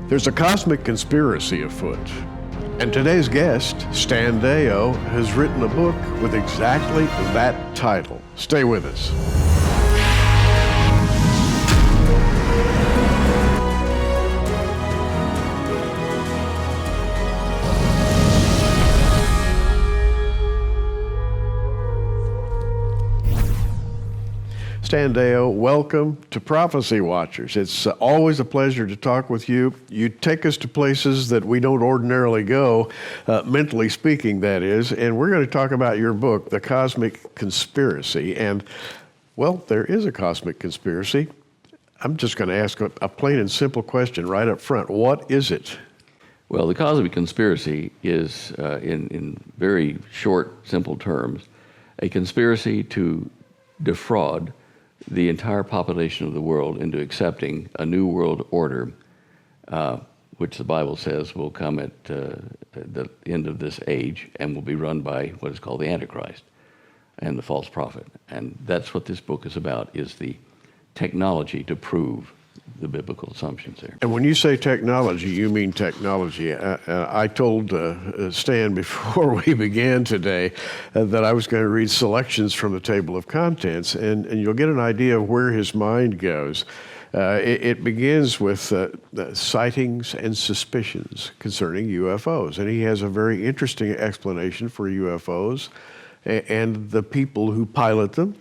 There's a cosmic conspiracy afoot, and today's guest, Stan Deyo, has written a book with exactly that title. Stay with us. Stan Deyo, welcome to Prophecy Watchers. It's always a pleasure to talk with you. You take us to places that we don't ordinarily go, mentally speaking, that is, and we're going to talk about your book, The Cosmic Conspiracy. And, well, there is a cosmic conspiracy. I'm just going to ask a plain and simple question right up front. What is it? Well, the cosmic conspiracy is, in very short, simple terms, a conspiracy to defraud the entire population of the world into accepting a new world order, which the Bible says will come at the end of this age and will be run by what is called the Antichrist and the false prophet. And that's what this book is about, is the technology to prove the biblical assumptions there. And when you say technology, you mean technology. I told Stan before we began today that I was going to read selections from the table of contents, and you'll get an idea of where his mind goes. It begins with sightings and suspicions concerning UFOs, and he has a very interesting explanation for UFOs and the people who pilot them.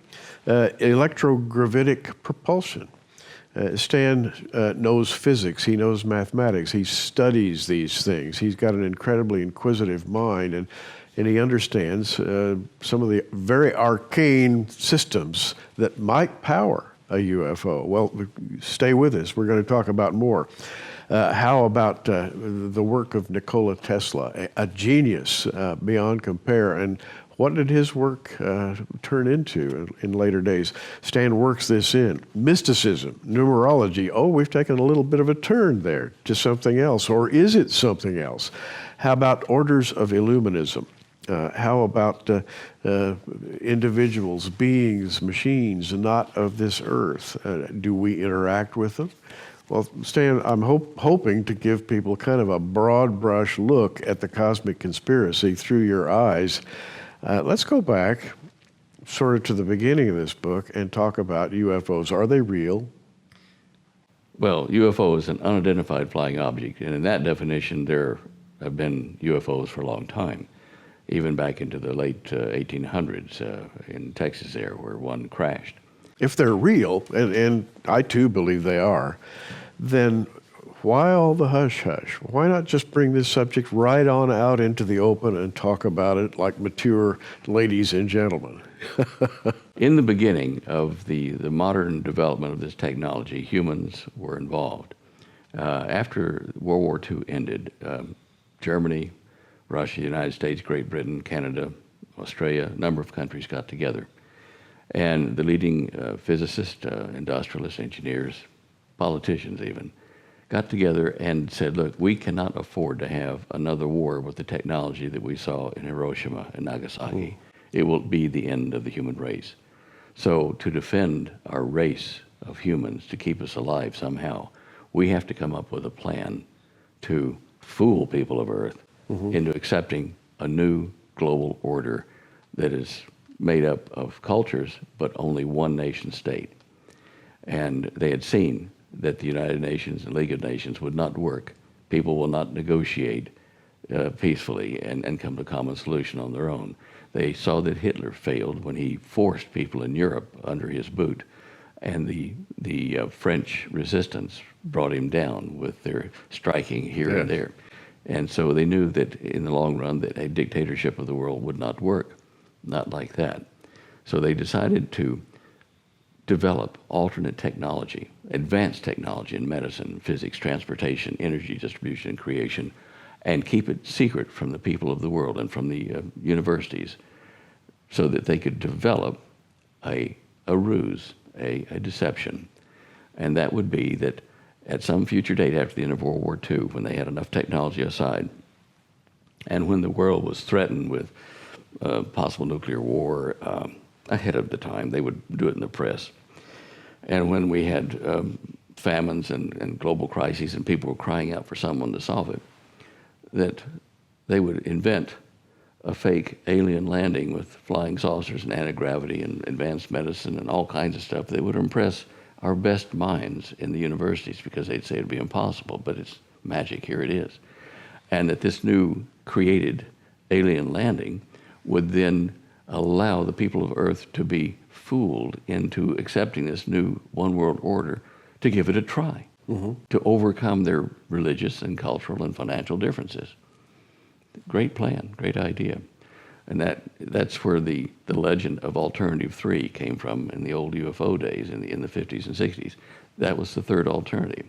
Electrogravitic propulsion. Stan knows physics, he knows mathematics, he studies these things. He's got an incredibly inquisitive mind, and he understands some of the very arcane systems that might power a UFO. Well, stay with us, we're going to talk about more. How about the work of Nikola Tesla, a genius beyond compare, and what did his work turn into in later days? Stan works this in. Mysticism, numerology. Oh, we've taken a little bit of a turn there to something else, or is it something else? How about orders of Illuminism? How about individuals, beings, machines, not of this earth? Do we interact with them? Well, Stan, I'm hoping to give people kind of a broad brush look at the cosmic conspiracy through your eyes. Let's go back sort of to the beginning of this book and talk about UFOs. Are they real? Well, UFO is an unidentified flying object, and in that definition, there have been UFOs for a long time, even back into the late 1800s in Texas there, where one crashed. If they're real, and I too believe they are, then why all the hush-hush? Why not just bring this subject right on out into the open and talk about it like mature ladies and gentlemen? In the beginning of the modern development of this technology, humans were involved. After World War II ended, Germany, Russia, United States, Great Britain, Canada, Australia, a number of countries got together. And the leading physicists, industrialists, engineers, politicians even, got together and said, look, we cannot afford to have another war with the technology that we saw in Hiroshima and Nagasaki. Ooh. It will be the end of the human race. So to defend our race of humans, to keep us alive somehow, we have to come up with a plan to fool people of Earth into accepting a new global order that is made up of cultures, but only one nation state. And they had seen that the United Nations and League of Nations would not work. People will not negotiate peacefully and come to a common solution on their own. They saw that Hitler failed when he forced people in Europe under his boot, and the French resistance brought him down with their striking here and there. And so they knew that in the long run that a dictatorship of the world would not work, not like that. So they decided to develop alternate technology, advanced technology in medicine, physics, transportation, energy distribution and creation, and keep it secret from the people of the world and from the universities, so that they could develop a ruse, a deception. And that would be that at some future date after the end of World War II, when they had enough technology aside, and when the world was threatened with possible nuclear war ahead of the time, they would do it in the press. And when we had famines and global crises, and people were crying out for someone to solve it, that they would invent a fake alien landing with flying saucers and anti-gravity and advanced medicine and all kinds of stuff that would impress our best minds in the universities, because they'd say it'd be impossible, but it's magic, here it is. And that this new created alien landing would then allow the people of Earth to be fooled into accepting this new one world order, to give it a try, to overcome their religious and cultural and financial differences. Great plan, great idea. And that's where the legend of Alternative 3 came from in the old UFO days in the 50s and 60s. That was the third alternative.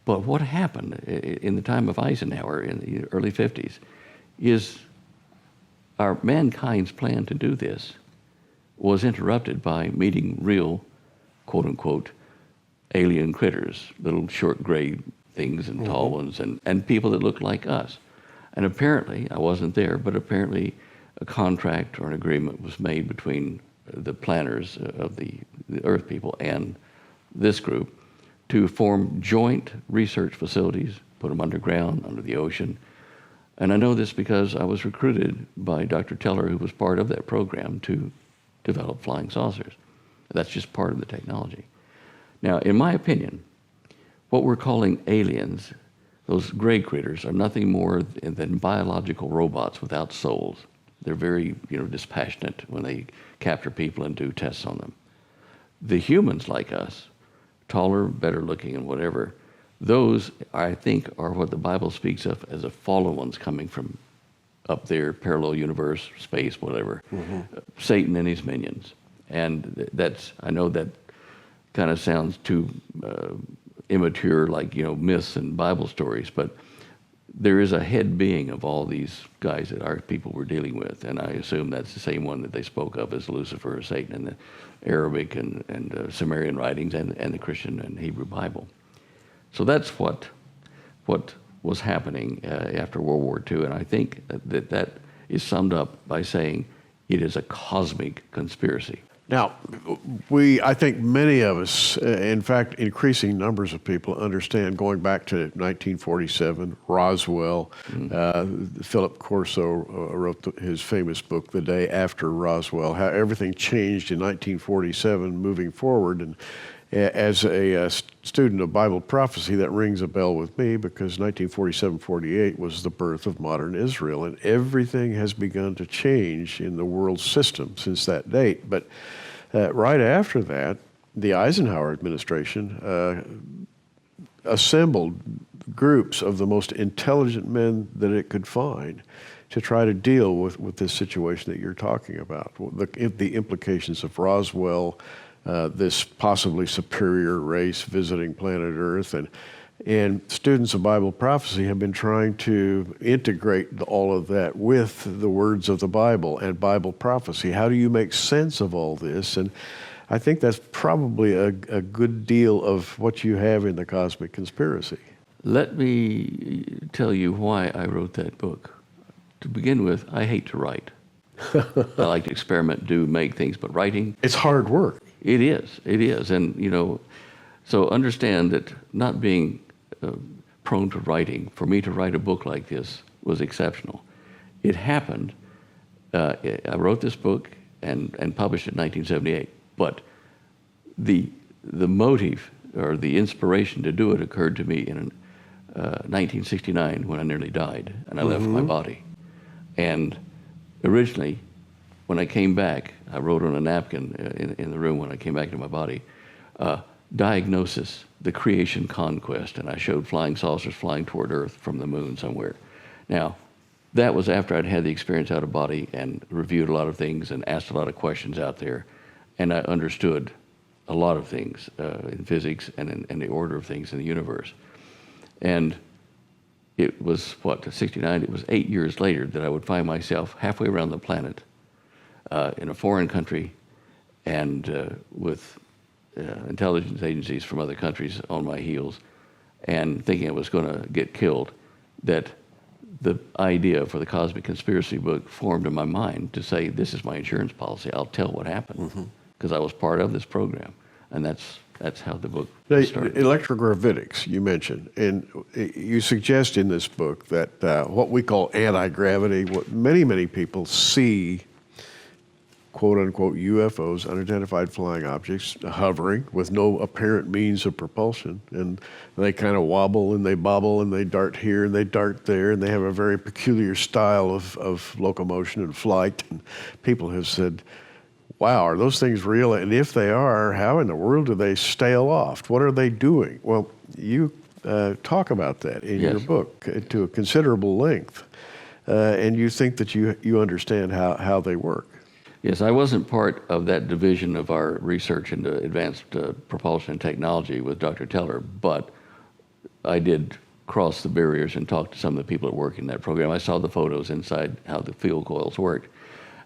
But what happened in the time of Eisenhower in the early 50s is our mankind's plan to do this was interrupted by meeting real, quote unquote, alien critters, little short gray things and tall ones, and people that looked like us. And apparently, I wasn't there, but apparently a contract or an agreement was made between the planners of the Earth people and this group to form joint research facilities, put them underground, under the ocean. And I know this because I was recruited by Dr. Teller, who was part of that program, to develop flying saucers. That's just part of the technology. Now, in my opinion, what we're calling aliens, those gray critters, are nothing more than biological robots without souls. They're very, dispassionate when they capture people and do tests on them. The humans like us, taller, better looking, and whatever, those, I think, are what the Bible speaks of as a fallen ones coming from up there, parallel universe, space, whatever, Satan and his minions. And I know that kind of sounds too immature, like, myths and Bible stories, but there is a head being of all these guys that our people were dealing with, and I assume that's the same one that they spoke of as Lucifer or Satan in the Arabic and Sumerian writings and the Christian and Hebrew Bible. So that's what was happening after World War II, and I think that is summed up by saying it is a cosmic conspiracy. Now, I think many of us, in fact, increasing numbers of people understand, going back to 1947, Roswell, Philip Corso wrote his famous book, The Day After Roswell, how everything changed in 1947 moving forward. And as a student of Bible prophecy, that rings a bell with me, because 1947-48 was the birth of modern Israel, and everything has begun to change in the world system since that date. But right after that, the Eisenhower administration assembled groups of the most intelligent men that it could find to try to deal with this situation that you're talking about, the implications of Roswell, this possibly superior race visiting planet Earth, and students of Bible prophecy have been trying to integrate all of that with the words of the Bible and Bible prophecy. How do you make sense of all this? And I think that's probably a good deal of what you have in the cosmic conspiracy. Let me tell you why I wrote that book. To begin with, I hate to write. I like to experiment, make things, but writing... It's hard work. It is. And, so understand that not being prone to writing, for me to write a book like this was exceptional. It happened. I wrote this book and published it in 1978, but the motive or the inspiration to do it occurred to me in 1969 when I nearly died and I left my body. And originally, when I came back, I wrote on a napkin in the room when I came back to my body, diagnosis, the creation conquest, and I showed flying saucers flying toward Earth from the moon somewhere. Now, that was after I'd had the experience out of body and reviewed a lot of things and asked a lot of questions out there, and I understood a lot of things in physics and in the order of things in the universe. And it was, 69? It was 8 years later that I would find myself halfway around the planet in a foreign country and with intelligence agencies from other countries on my heels and thinking I was going to get killed, that the idea for the Cosmic Conspiracy book formed in my mind to say, this is my insurance policy. I'll tell what happened because I was part of this program. And that's That's how the book Now, started. electrogravitics, you mentioned, and you suggest in this book that what we call anti-gravity, what many people see, quote-unquote UFOs, unidentified flying objects, hovering with no apparent means of propulsion, and they kind of wobble and they bobble and they dart here and they dart there, and they have a very peculiar style of locomotion and flight. And people have said, wow, are those things real? And if they are, how in the world do they stay aloft? What are they doing? Well, you talk about that in your book to a considerable length, and you think that you understand how they work. Yes, I wasn't part of that division of our research into advanced propulsion technology with Dr. Teller, but I did cross the barriers and talk to some of the people that work in that program. I saw the photos inside how the fuel coils worked.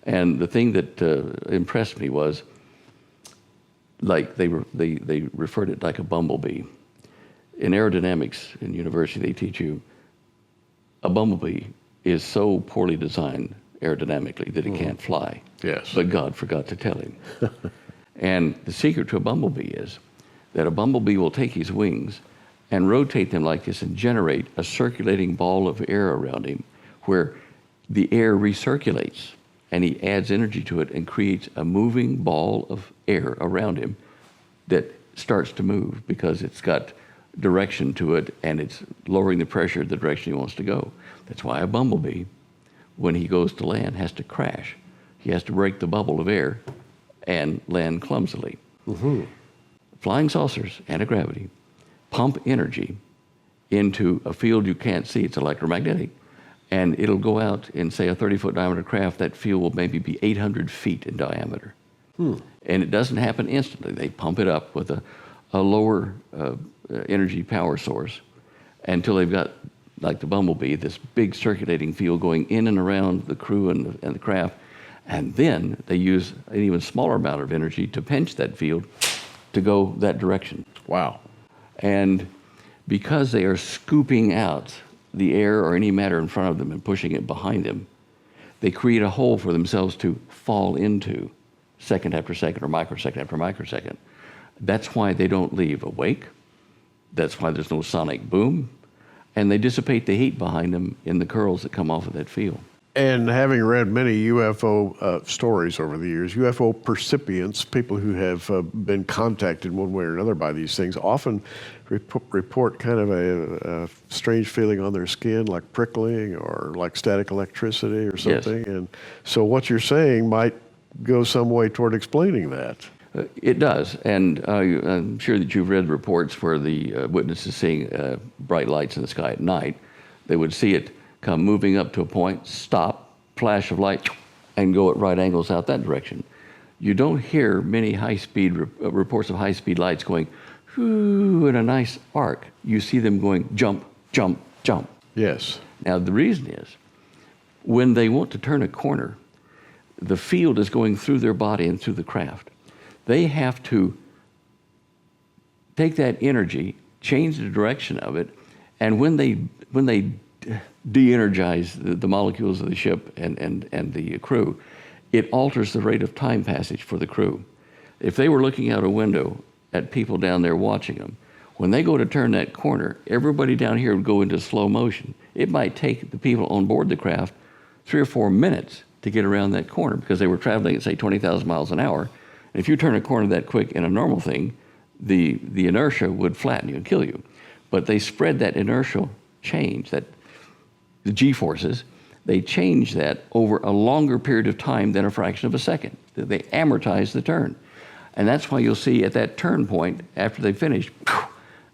And the thing that impressed me was, like they referred it like a bumblebee. In aerodynamics in university, they teach you a bumblebee is so poorly designed aerodynamically that it can't fly. Yes. But God forgot to tell him. And the secret to a bumblebee is that a bumblebee will take his wings and rotate them like this and generate a circulating ball of air around him where the air recirculates, and he adds energy to it and creates a moving ball of air around him that starts to move because it's got direction to it and it's lowering the pressure the direction he wants to go. That's why a bumblebee, when he goes to land, has to crash. He has to break the bubble of air and land clumsily. Mm-hmm. Flying saucers, anti-gravity, pump energy into a field you can't see. It's electromagnetic. And it'll go out in, say, a 30-foot diameter craft. That field will maybe be 800 feet in diameter. And it doesn't happen instantly. They pump it up with a lower energy power source until they've got, like the bumblebee, this big circulating field going in and around the crew and the craft. And then they use an even smaller amount of energy to pinch that field to go that direction. Wow. And because they are scooping out the air or any matter in front of them and pushing it behind them, they create a hole for themselves to fall into second after second or microsecond after microsecond. That's why they don't leave a wake. That's why there's no sonic boom. And they dissipate the heat behind them in the curls that come off of that field. And having read many UFO stories over the years, UFO percipients, people who have been contacted one way or another by these things, often report kind of a strange feeling on their skin, like prickling or like static electricity or something. Yes. And so what you're saying might go some way toward explaining that. It does, and I'm sure that you've read reports where the witnesses seeing bright lights in the sky at night. They would see it come moving up to a point, stop, flash of light, and go at right angles out that direction. You don't hear many high-speed reports of high-speed lights going whoo in a nice arc. You see them going jump, jump, jump. Yes. Now the reason is, when they want to turn a corner, the field is going through their body and through the craft. They have to take that energy, change the direction of it, and when they de-energize the molecules of the ship and the crew, it alters the rate of time passage for the crew. If they were looking out a window at people down there watching them, when they go to turn that corner, everybody down here would go into slow motion. It might take the people on board the craft 3 or 4 minutes to get around that corner because they were traveling at, say, 20,000 miles an hour. And if you turn a corner that quick in a normal thing, the inertia would flatten you and kill you. But they spread that inertial change, the G-forces, they change that over a longer period of time than a fraction of a second. They amortize the turn. And that's why you'll see at that turn point, after they finish,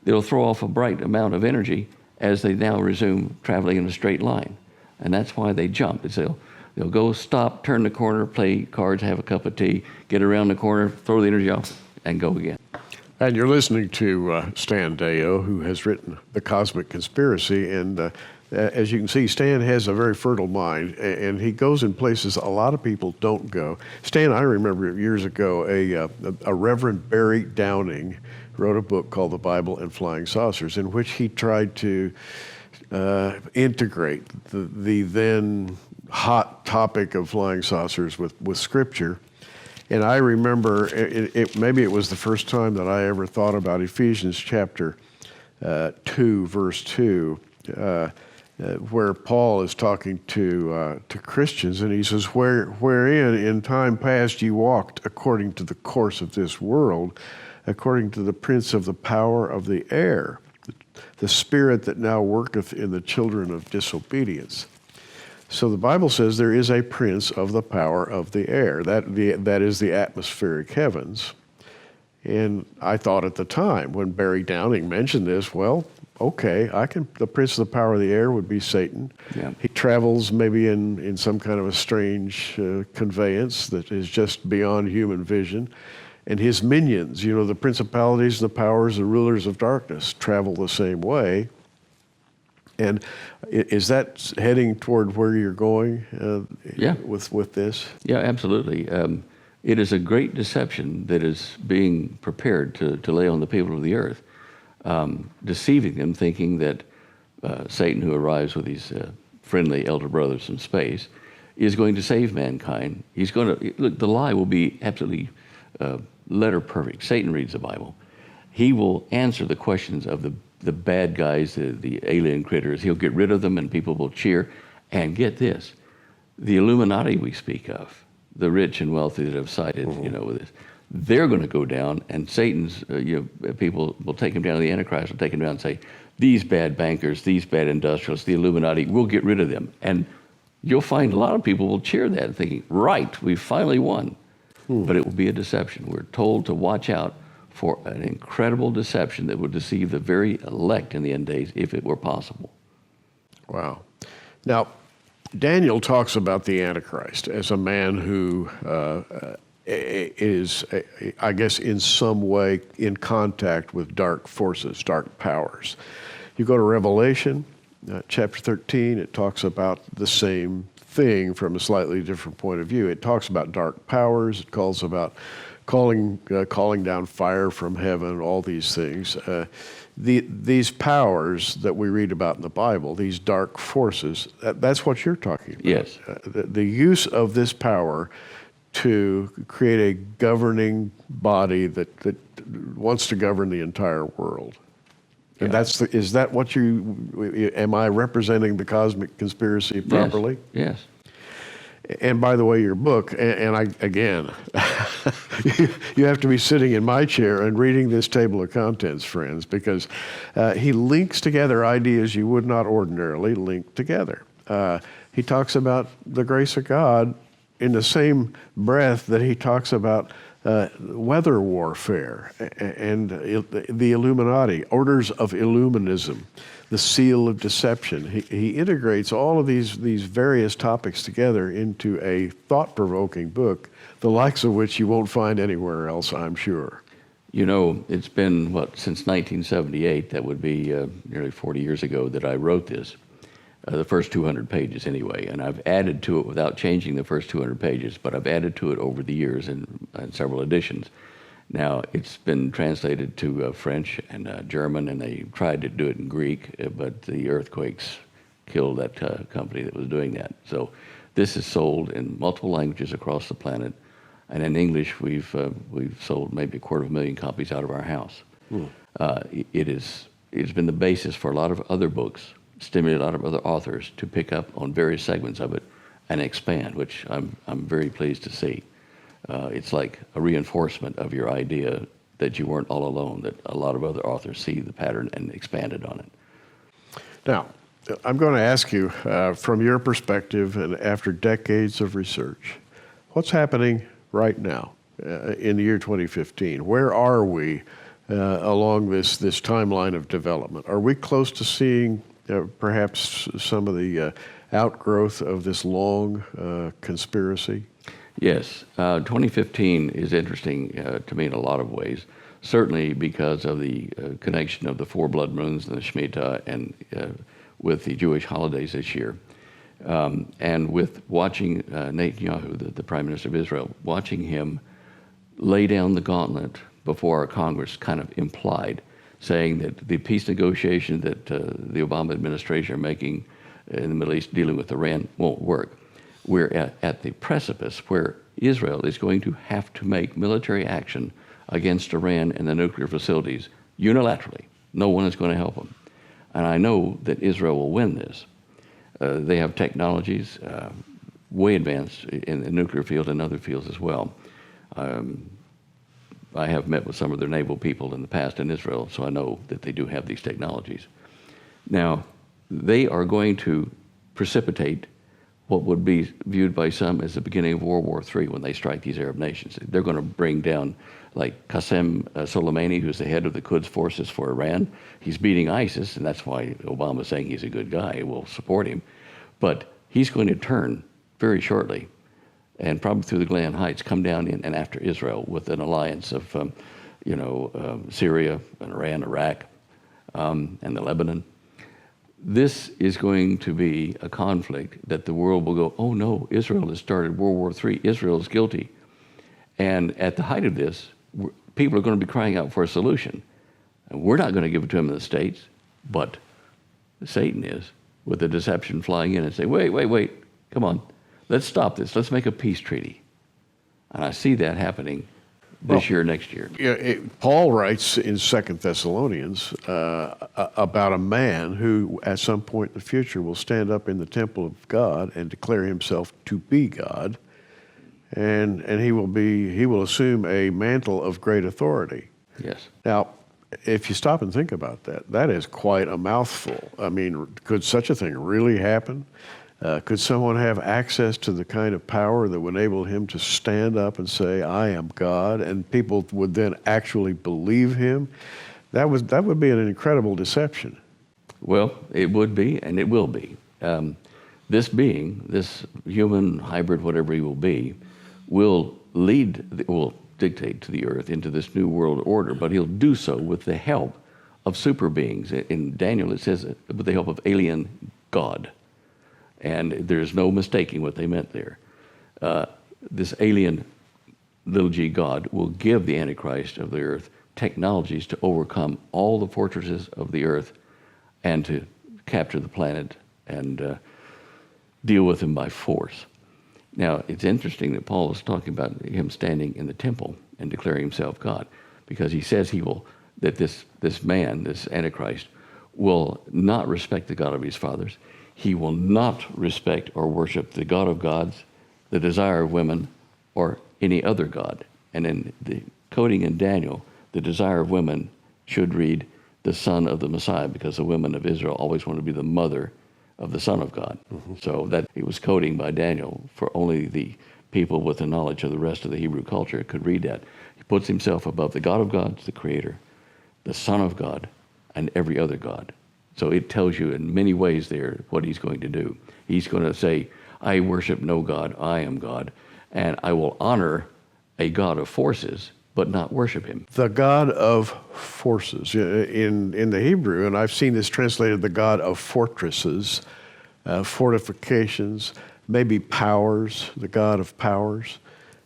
they'll throw off a bright amount of energy as they now resume traveling in a straight line. And that's why they jump. They'll go, stop, turn the corner, play cards, have a cup of tea, get around the corner, throw the energy off, and go again. And you're listening to Stan Deyo, who has written The Cosmic Conspiracy. And as you can see, Stan has a very fertile mind, and he goes in places a lot of people don't go. Stan, I remember years ago, a Reverend Barry Downing wrote a book called The Bible and Flying Saucers, in which he tried to integrate the then hot topic of flying saucers with Scripture. And I remember, maybe it was the first time that I ever thought about Ephesians chapter 2, verse 2, where Paul is talking to Christians, and he says, wherein in time past ye walked according to the course of this world, according to the prince of the power of the air, the spirit that now worketh in the children of disobedience. So the Bible says there is a prince of the power of the air. That is the atmospheric heavens. And I thought at the time, when Barry Downing mentioned this, well, okay, the prince of the power of the air would be Satan. Yeah. He travels maybe in some kind of a strange conveyance that is just beyond human vision. And his minions, the principalities, the powers, the rulers of darkness travel the same way. And is that heading toward where you're going with this? Yeah, absolutely. It is a great deception that is being prepared to lay on the people of the earth, deceiving them, thinking that Satan, who arrives with these friendly elder brothers from space, is going to save mankind. He's going to, look, the lie will be absolutely letter perfect. Satan reads the Bible. He will answer the questions of the bad guys, the alien critters. He'll get rid of them and people will cheer. And get this, the Illuminati we speak of, the rich and wealthy that have sided, with this, they're going to go down, and Satan's people will take him down, the Antichrist will take him down and say, these bad bankers, these bad industrialists, the Illuminati, we'll get rid of them. And you'll find a lot of people will cheer that, thinking, right, we finally won. But it will be a deception. We're told to watch out for an incredible deception that would deceive the very elect in the end days, if it were possible. Wow. Now, Daniel talks about the Antichrist as a man who is, I guess, in some way in contact with dark forces, dark powers. You go to Revelation, chapter 13, it talks about the same thing from a slightly different point of view. It talks about dark powers. It calls about calling down fire from heaven, all these things. These powers that we read about in the Bible, these dark forces, that's what you're talking about. Yes. The use of this power to create a governing body that wants to govern the entire world. And is that what am I representing the cosmic conspiracy properly? Yes. And by the way, your book, and I, again, you have to be sitting in my chair and reading this table of contents, friends, because he links together ideas you would not ordinarily link together. He talks about the grace of God in the same breath that he talks about weather warfare and the Illuminati, orders of Illuminism, the seal of deception. He integrates all of these various topics together into a thought-provoking book, the likes of which you won't find anywhere else, I'm sure. It's been, since 1978, that would be nearly 40 years ago, that I wrote this. The first 200 pages anyway, and I've added to it without changing the first 200 pages, but I've added to it over the years in several editions. Now, it's been translated to French and German, and they tried to do it in Greek, but the earthquakes killed that company that was doing that. So this is sold in multiple languages across the planet, and in English, we've sold maybe 250,000 copies out of our house. It's been the basis for a lot of other books, stimulate a lot of other authors to pick up on various segments of it and expand, which I'm very pleased to see. It's like a reinforcement of your idea that you weren't all alone, that a lot of other authors see the pattern and expanded on it. Now, I'm going to ask you, from your perspective and after decades of research, what's happening right now in the year 2015? Where are we along this timeline of development? Are we close to seeing perhaps some of the outgrowth of this long conspiracy? Yes. 2015 is interesting to me in a lot of ways, certainly because of the connection of the 4 blood moons and the Shemitah and with the Jewish holidays this year. And with watching Netanyahu, the Prime Minister of Israel, watching him lay down the gauntlet before our Congress, kind of implied, saying that the peace negotiation that the Obama administration are making in the Middle East dealing with Iran won't work. We're at the precipice where Israel is going to have to make military action against Iran and the nuclear facilities unilaterally. No one is going to help them. And I know that Israel will win this. They have technologies way advanced in the nuclear field and other fields as well. I have met with some of their naval people in the past in Israel, so I know that they do have these technologies. Now, they are going to precipitate what would be viewed by some as the beginning of World War III when they strike these Arab nations. They're going to bring down, like Qasem Soleimani, who's the head of the Quds forces for Iran. He's beating ISIS, and that's why Obama's saying he's a good guy. We'll support him. But he's going to turn very shortly, and probably through the Golan Heights, come down in and after Israel with an alliance of, Syria and Iran, Iraq, and the Lebanon. This is going to be a conflict that the world will go, oh no, Israel has started World War III. Israel is guilty. And at the height of this, people are going to be crying out for a solution. And we're not going to give it to them in the States, but Satan is, with the deception flying in and say, wait, come on, let's stop this. Let's make a peace treaty. And I see that happening this year, next year. Yeah, Paul writes in 2 Thessalonians about a man who at some point in the future will stand up in the temple of God and declare himself to be God, and he will assume a mantle of great authority. Yes. Now, if you stop and think about that, that is quite a mouthful. I mean, could such a thing really happen? Could someone have access to the kind of power that would enable him to stand up and say, I am God, and people would then actually believe him? That would be an incredible deception. Well, it would be, and it will be. This being, this human hybrid, whatever he will be, will dictate to the earth into this new world order, but he'll do so with the help of super beings. In Daniel, it says with the help of alien God. And there's no mistaking what they meant there. This alien little g God will give the Antichrist of the earth technologies to overcome all the fortresses of the earth and to capture the planet and deal with him by force. Now, it's interesting that Paul is talking about him standing in the temple and declaring himself God, because he says that this man, this Antichrist, will not respect the God of his fathers. He will not respect or worship the God of gods, the desire of women, or any other god. And in the coding in Daniel, the desire of women should read the son of the Messiah, because the women of Israel always want to be the mother of the Son of God. Mm-hmm. So that it was coding by Daniel for only the people with the knowledge of the rest of the Hebrew culture could read that. He puts himself above the God of gods, the Creator, the Son of God, and every other god. So it tells you in many ways there what he's going to do. He's going to say, I worship no God, I am God, and I will honor a God of forces, but not worship him. The God of forces. In the Hebrew, and I've seen this translated, the God of fortresses, fortifications, maybe powers, the God of powers.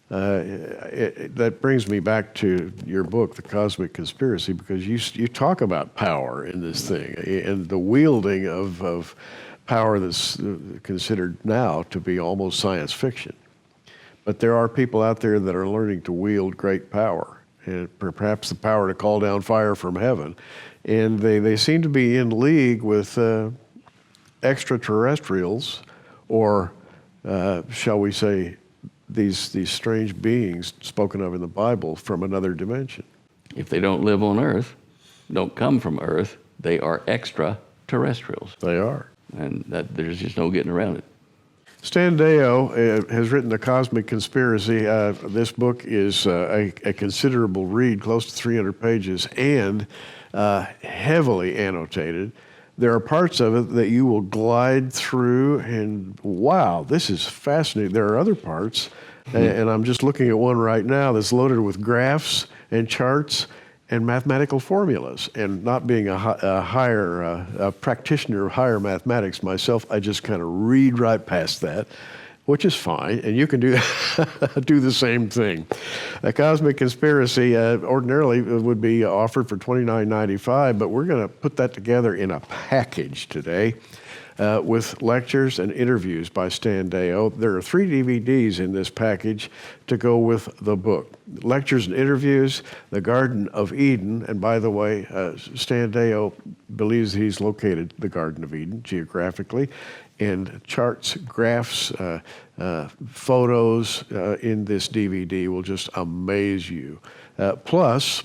That brings me back to your book, The Cosmic Conspiracy, because you talk about power in this thing and the wielding of power that's considered now to be almost science fiction. But there are people out there that are learning to wield great power, and perhaps the power to call down fire from heaven. And they seem to be in league with extraterrestrials, or shall we say, these strange beings spoken of in the Bible from another dimension. If they don't live on Earth, don't come from Earth, they are extraterrestrials. They are. And there's just no getting around it. Stan Deyo has written The Cosmic Conspiracy. This book is a considerable read, close to 300 pages, and heavily annotated. There are parts of it that you will glide through, and wow, this is fascinating. There are other parts, and I'm just looking at one right now that's loaded with graphs and charts and mathematical formulas. And not being a practitioner of higher mathematics myself, I just kind of read right past that, which is fine, and you can do the same thing. A Cosmic Conspiracy ordinarily would be offered for $29.95, but we're going to put that together in a package today. with lectures and interviews by Stan Deyo. There are 3 DVDs in this package to go with the book. Lectures and interviews, The Garden of Eden, and by the way, Stan Deyo believes he's located the Garden of Eden geographically, and charts, graphs, photos in this DVD will just amaze you. Plus,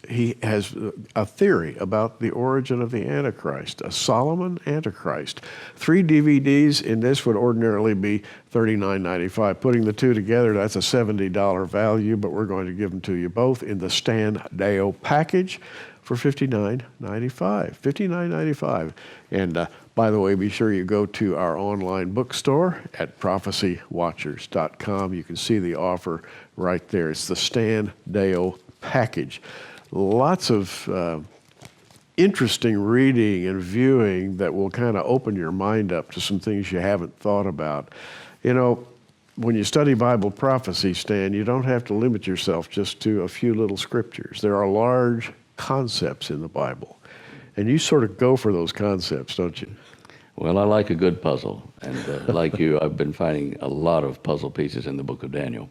he has a theory about the origin of the Antichrist, a Solomon Antichrist. 3 DVDs in this would ordinarily be $39.95. Putting the two together, that's a $70 value, but we're going to give them to you both in the Stan Deyo package for $59.95. $59.95. And by the way, be sure you go to our online bookstore at prophecywatchers.com. You can see the offer right there. It's the Stan Deyo package. Lots of interesting reading and viewing that will kind of open your mind up to some things you haven't thought about. You know, when you study Bible prophecy, Stan, you don't have to limit yourself just to a few little scriptures. There are large concepts in the Bible, and you sort of go for those concepts, don't you? Well, I like a good puzzle, and like you, I've been finding a lot of puzzle pieces in the book of Daniel.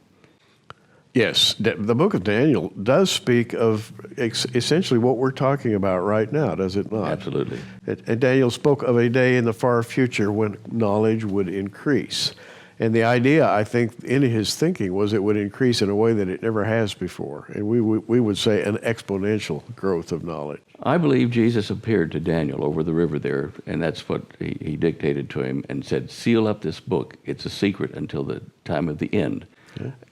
Yes, the book of Daniel does speak of essentially what we're talking about right now, does it not? Absolutely. And Daniel spoke of a day in the far future when knowledge would increase. And the idea, I think, in his thinking was it would increase in a way that it never has before. And we would say an exponential growth of knowledge. I believe Jesus appeared to Daniel over the river there, and that's what he dictated to him and said, seal up this book. It's a secret until the time of the end,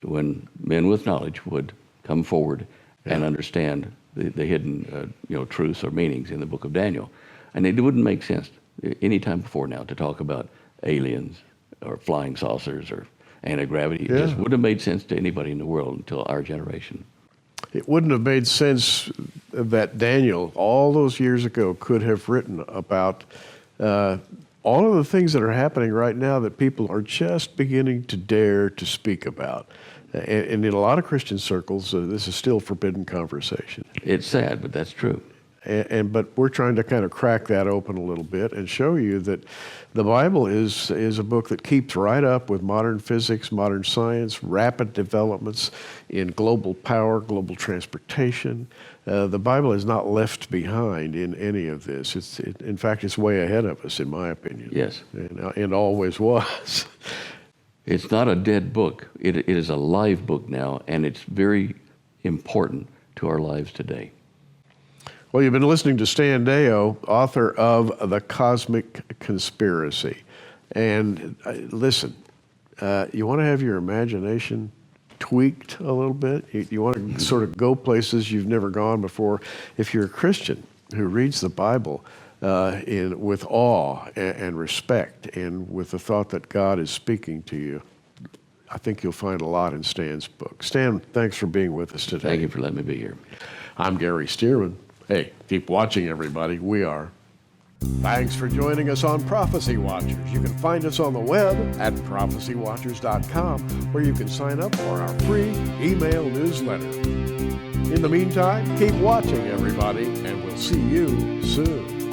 when men with knowledge would come forward and understand the hidden truths or meanings in the book of Daniel. And it wouldn't make sense any time before now to talk about aliens or flying saucers or anti-gravity. It just wouldn't have made sense to anybody in the world until our generation. It wouldn't have made sense that Daniel, all those years ago, could have written about all of the things that are happening right now that people are just beginning to dare to speak about. And in a lot of Christian circles, this is still forbidden conversation. It's sad, but that's true. But we're trying to kind of crack that open a little bit and show you that the Bible is a book that keeps right up with modern physics, modern science, rapid developments in global power, global transportation. The Bible is not left behind in any of this. In fact, it's way ahead of us, in my opinion. Yes. And always was. It's not a dead book. It is a live book now, and it's very important to our lives today. Well, you've been listening to Stan Deyo, author of The Cosmic Conspiracy. And listen, you want to have your imagination tweaked a little bit? You want to sort of go places you've never gone before? If you're a Christian who reads the Bible with awe and respect and with the thought that God is speaking to you, I think you'll find a lot in Stan's book. Stan, thanks for being with us today. Thank you for letting me be here. I'm Gary Stearman. Hey, keep watching, everybody. We are. Thanks for joining us on Prophecy Watchers. You can find us on the web at prophecywatchers.com, where you can sign up for our free email newsletter. In the meantime, keep watching, everybody, and we'll see you soon.